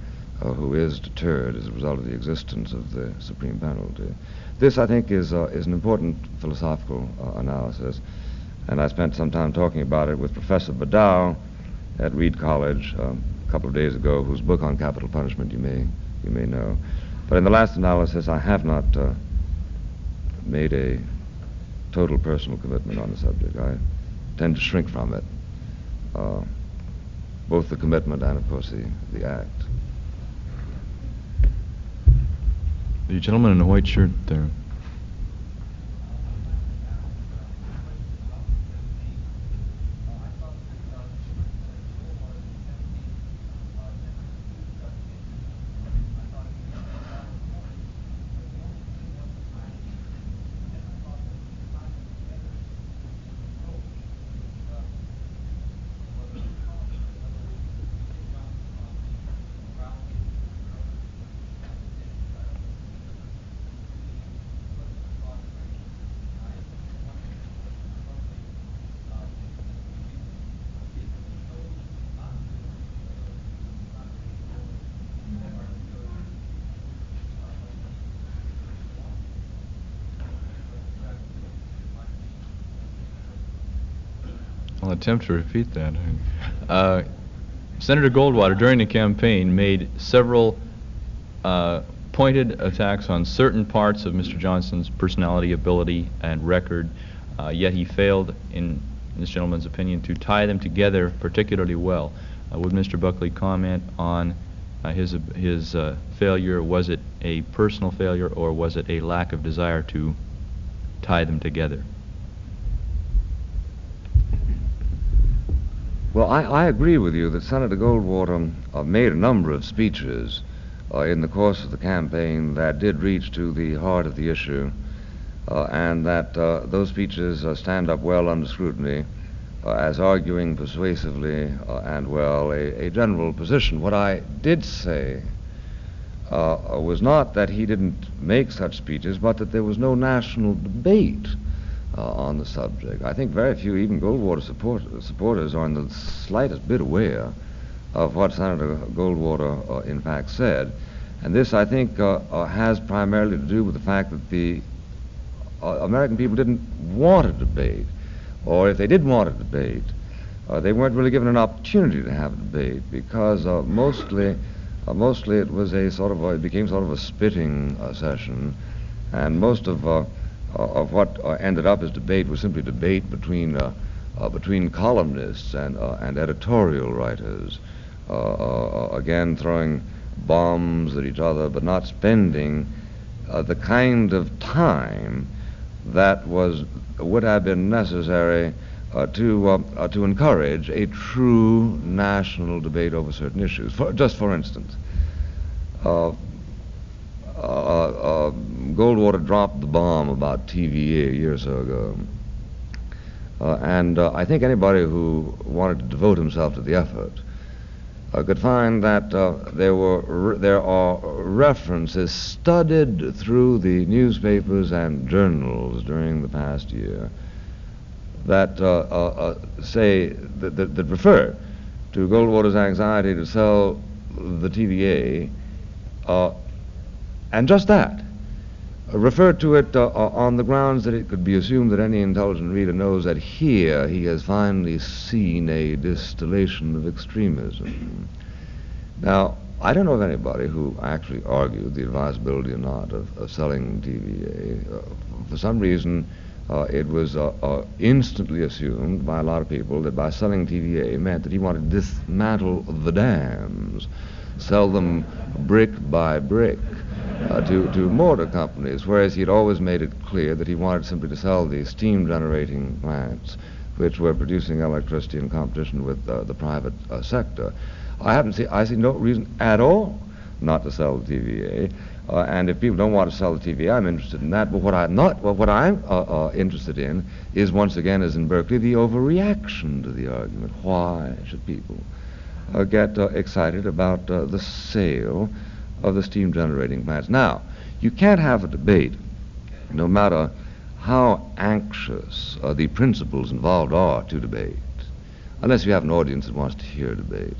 who is deterred as a result of the existence of the supreme penalty. This, I think, is an important philosophical analysis, and I spent some time talking about it with Professor Badow at Reed College a couple of days ago, whose book on capital punishment you may know. But in the last analysis, I have not made a total personal commitment on the subject. I tend to shrink from it, both the commitment and, of course, the act. The gentleman in the white shirt there. I'll attempt to repeat that. Senator Goldwater, during the campaign, made several pointed attacks on certain parts of Mr. Johnson's personality, ability, and record, yet he failed, in this gentleman's opinion, to tie them together particularly well. Would Mr. Buckley comment on his failure? Was it a personal failure, or was it a lack of desire to tie them together? Well, I agree with you that Senator Goldwater made a number of speeches in the course of the campaign that did reach to the heart of the issue, and that those speeches stand up well under scrutiny. as arguing persuasively and well a general position. What I did say was not that he didn't make such speeches, but that there was no national debate on the subject. I think very few, even Goldwater supporters, are in the slightest bit aware of what Senator Goldwater in fact said. And this, I think, has primarily to do with the fact that the American people didn't want a debate, or if they did want a debate, they weren't really given an opportunity to have a debate, because mostly it was it became sort of a spitting session, and most of what ended up as debate was simply debate between columnists and editorial writers, again throwing bombs at each other, but not spending the kind of time that would have been necessary to encourage a true national debate over certain issues. Just for instance, Goldwater dropped the bomb about TVA a year or so ago, and I think anybody who wanted to devote himself to the effort could find that there are references studded through the newspapers and journals during the past year that that refer to Goldwater's anxiety to sell the TVA, and just that, refer to it on the grounds that it could be assumed that any intelligent reader knows that here he has finally seen a distillation of extremism. Now, I don't know of anybody who actually argued the advisability or not of selling TVA. For some reason, it was instantly assumed by a lot of people that by selling TVA meant that he wanted to dismantle the dams, sell them brick by brick to mortar companies, whereas he'd always made it clear that he wanted simply to sell the steam generating plants which were producing electricity in competition with the private sector. I see no reason at all not to sell the TVA, and if people don't want to sell the TVA, I'm interested in that. But what I'm interested in is, once again, as in Berkeley, the overreaction to the argument. Why should people get excited about the sale of the steam generating plants? Now, you can't have a debate, no matter how anxious the principles involved are to debate, unless you have an audience that wants to hear a debate.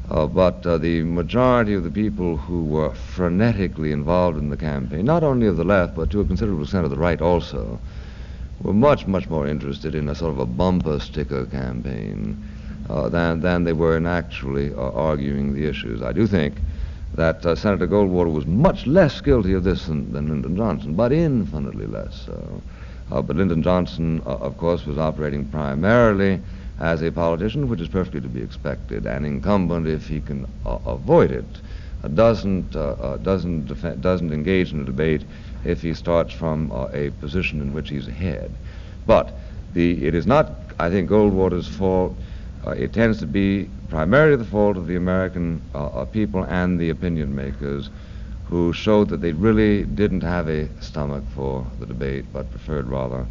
But the majority of the people who were frenetically involved in the campaign, not only of the left, but to a considerable extent of the right also, were much, much more interested in a sort of a bumper sticker campaign than they were in actually arguing the issues. I do think that Senator Goldwater was much less guilty of this than Lyndon Johnson, but infinitely less so. But Lyndon Johnson, of course, was operating primarily as a politician, which is perfectly to be expected. An incumbent, if he can avoid it, doesn't engage in a debate if he starts from a position in which he's ahead. But it is not, I think, Goldwater's fault. It tends to be primarily the fault of the American people and the opinion makers, who showed that they really didn't have a stomach for the debate, but preferred rather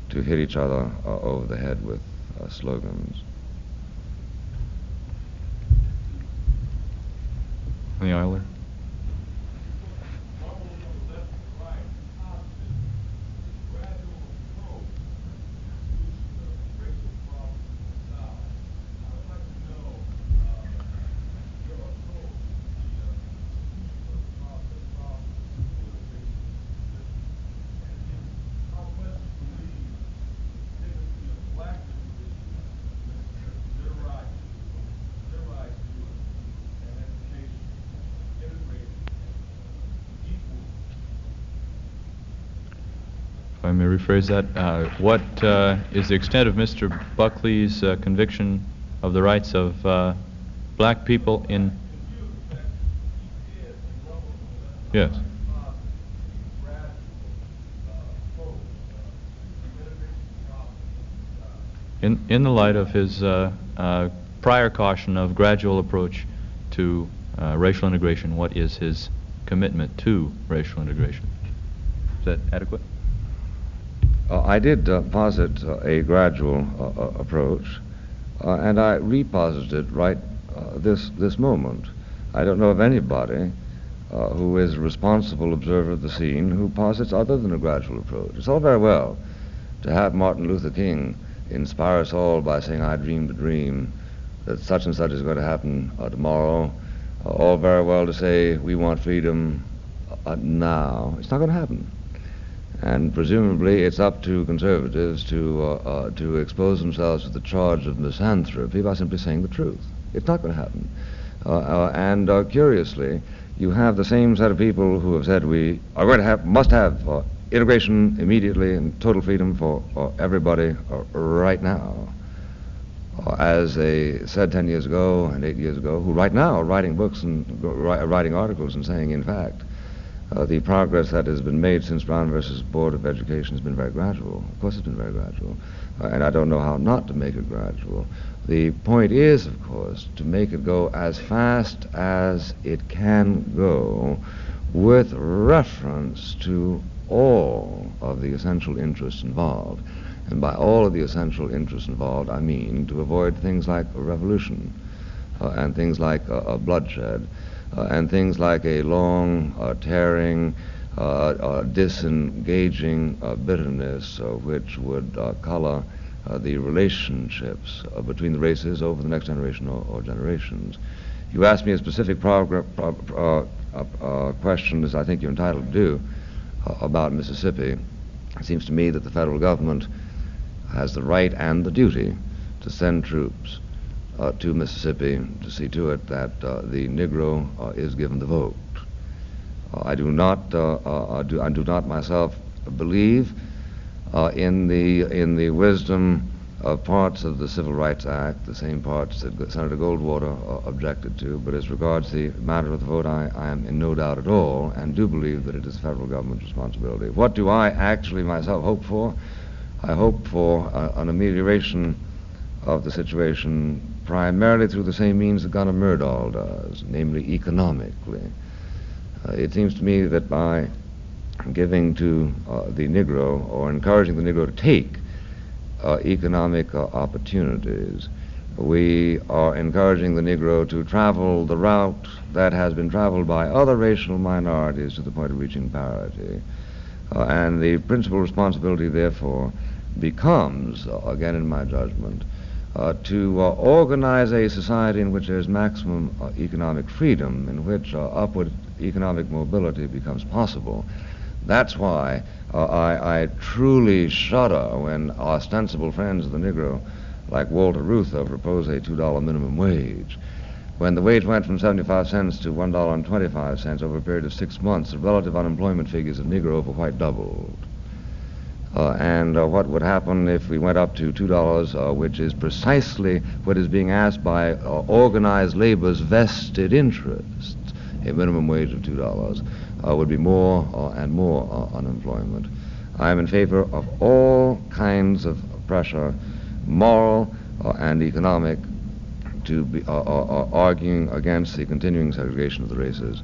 to hit each other over the head with slogans. The Eiler. If I may rephrase that, what is the extent of Mr. Buckley's conviction of the rights of black people in... Yes. In the light of his prior caution of gradual approach to racial integration, what is his commitment to racial integration? Is that adequate? I did posit a gradual approach, and I reposited it right this moment. I don't know of anybody who is a responsible observer of the scene who posits other than a gradual approach. It's all very well to have Martin Luther King inspire us all by saying, "I dreamed a dream that such and such is going to happen tomorrow." All very well to say, "We want freedom now." It's not going to happen. And presumably it's up to conservatives to expose themselves to the charge of misanthropy by simply saying the truth. It's not going to happen. And curiously, you have the same set of people who have said we are going to must have integration immediately and total freedom for everybody right now, as they said 10 years ago and 8 years ago, who right now are writing books and writing articles and saying, in fact, the progress that has been made since Brown versus Board of Education has been very gradual. Of course it's been very gradual, and I don't know how not to make it gradual. The point is, of course, to make it go as fast as it can go with reference to all of the essential interests involved. And by all of the essential interests involved, I mean to avoid things like a revolution and things like bloodshed and things like a long, tearing, disengaging bitterness which would color the relationships between the races over the next generation or generations. You asked me a specific question, as I think you're entitled to do, about Mississippi. It seems to me that the federal government has the right and the duty to send troops to Mississippi to see to it that the Negro is given the vote. I do not myself believe in the wisdom of parts of the Civil Rights Act, the same parts that Senator Goldwater objected to, but as regards the matter of the vote, I am in no doubt at all, and do believe that it is the federal government's responsibility. What do I actually myself hope for? I hope for an amelioration of the situation primarily through the same means that Gunnar Myrdal does, namely economically. It seems to me that by giving to the Negro, or encouraging the Negro to take economic opportunities, we are encouraging the Negro to travel the route that has been traveled by other racial minorities to the point of reaching parity. And the principal responsibility, therefore, becomes, again in my judgment, to organize a society in which there is maximum economic freedom, in which upward economic mobility becomes possible. That's why I truly shudder when ostensible friends of the Negro, like Walter Reuther, propose a $2 minimum wage. When the wage went from 75 cents to $1.25 over a period of 6 months, the relative unemployment figures of Negro over white doubled. And what would happen if we went up to $2, which is precisely what is being asked by organized labor's vested interests? A minimum wage of $2 would be more and more unemployment. I am in favor of all kinds of pressure, moral and economic, to be arguing against the continuing segregation of the races.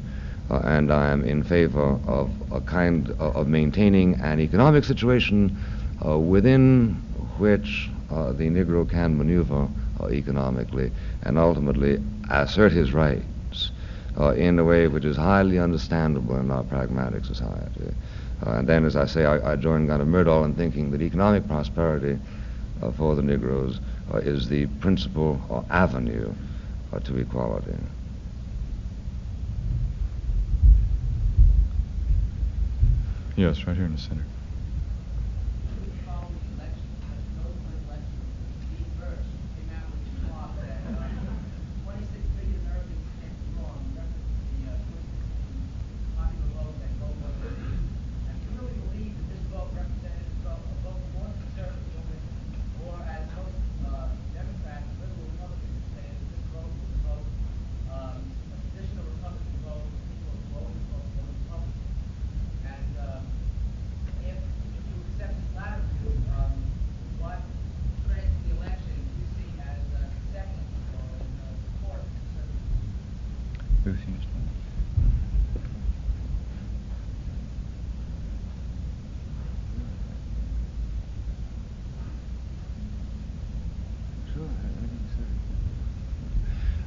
And I am in favor of a kind of maintaining an economic situation within which the Negro can maneuver economically and ultimately assert his rights in a way which is highly understandable in our pragmatic society. And then, as I say, I join Gunnar Myrdal in thinking that economic prosperity for the Negroes is the principal avenue to equality. Yes, right here in the center.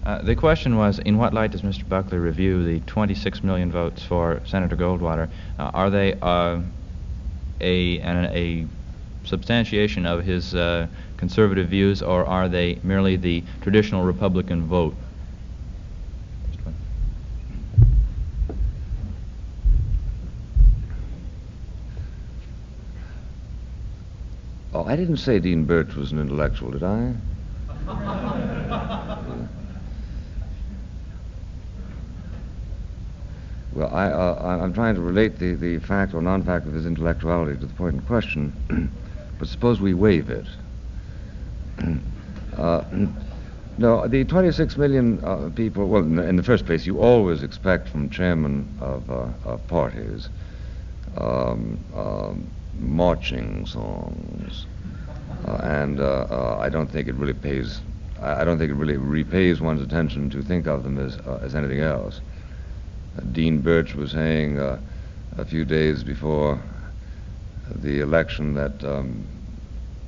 The question was, in what light does Mr. Buckley review the 26 million votes for Senator Goldwater? Are they a substantiation of his conservative views, or are they merely the traditional Republican vote? Oh, I didn't say Dean Birch was an intellectual, did I? Well, I'm trying to relate the fact or non-fact of his intellectuality to the point in question, but suppose we waive it. No, the 26 million people, well, in the first place, you always expect from chairmen of parties marching songs, and I don't think it really pays. I don't think it really repays one's attention to think of them as anything else. Dean Birch was saying a few days before the election that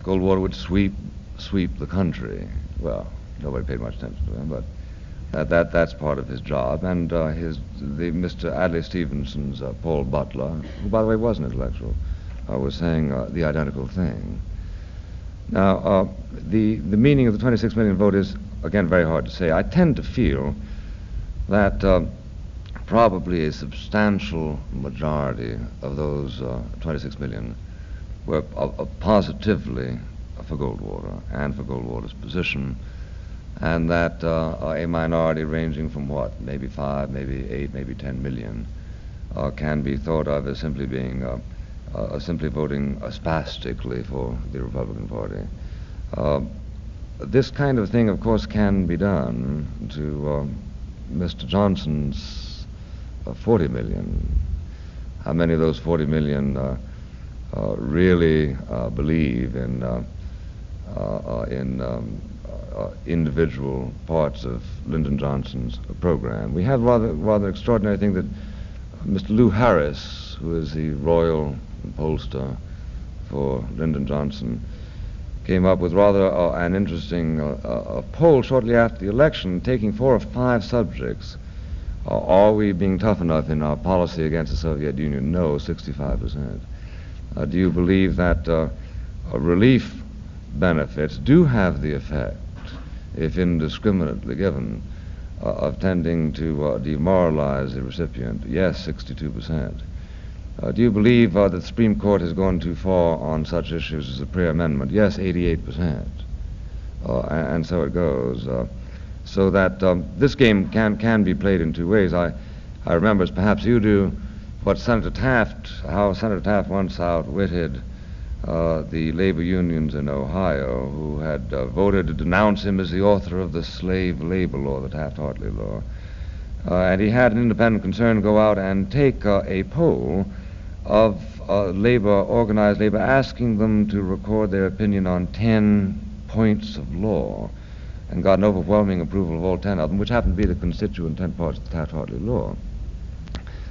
Goldwater would sweep the country. Well, nobody paid much attention to him, but that's part of his job. And Mr. Adlai Stevenson's Paul Butler, who by the way was an intellectual, was saying the identical thing. Now, the meaning of the 26 million vote is again very hard to say. I tend to feel that probably a substantial majority of those 26 million were positively for Goldwater and for Goldwater's position, and that a minority ranging from what, maybe 5, maybe 8, maybe 10 million can be thought of as simply being simply voting spastically for the Republican Party. This kind of thing, of course, can be done to Mr. Johnson's 40 million. How many of those 40 million really believe in individual parts of Lyndon Johnson's program? We have rather extraordinary thing that Mr. Lou Harris, who is the royal pollster for Lyndon Johnson, came up with rather an interesting poll shortly after the election, taking 4 or 5 subjects. Are we being tough enough in our policy against the Soviet Union? No, 65%. Do you believe that relief benefits do have the effect, if indiscriminately given, of tending to demoralize the recipient? Yes, 62%. Do you believe that the Supreme Court has gone too far on such issues as the prayer amendment? Yes, 88%. And so it goes. So that this game can be played in 2 ways. I remember, as perhaps you do, how Senator Taft once outwitted the labor unions in Ohio, who had voted to denounce him as the author of the slave labor law, the Taft-Hartley law. And he had an independent concern go out and take a poll of organized labor, asking them to record their opinion on 10 points of law, and got an overwhelming approval of all 10 of them, which happened to be the constituent 10 parts of the Taft-Hartley law.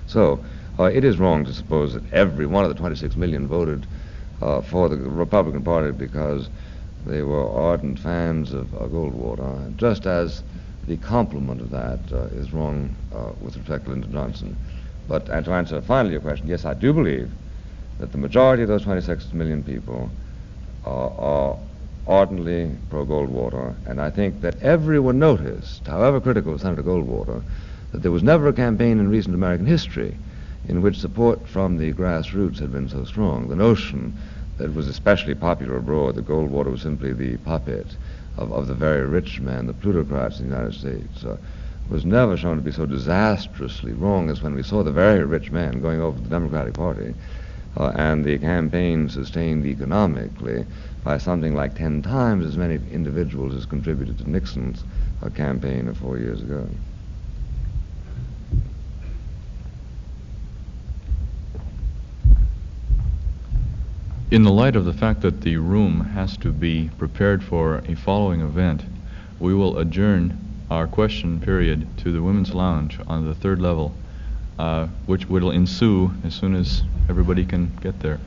So it is wrong to suppose that every one of the 26 million voted for the Republican Party because they were ardent fans of Goldwater, just as the complement of that is wrong with respect to Lyndon Johnson. But and to answer finally your question, yes, I do believe that the majority of those 26 million people are ardently pro-Goldwater, and I think that everyone noticed, however critical of Senator Goldwater, that there was never a campaign in recent American history in which support from the grassroots had been so strong. The notion that it was especially popular abroad that Goldwater was simply the puppet of the very rich men, the plutocrats in the United States, was never shown to be so disastrously wrong as when we saw the very rich men going over to the Democratic Party, and the campaign sustained economically by something like 10 times as many individuals as contributed to Nixon's campaign of 4 years ago. In the light of the fact that the room has to be prepared for a following event, we will adjourn our question period to the Women's Lounge on the 3rd level, which will ensue as soon as everybody can get there.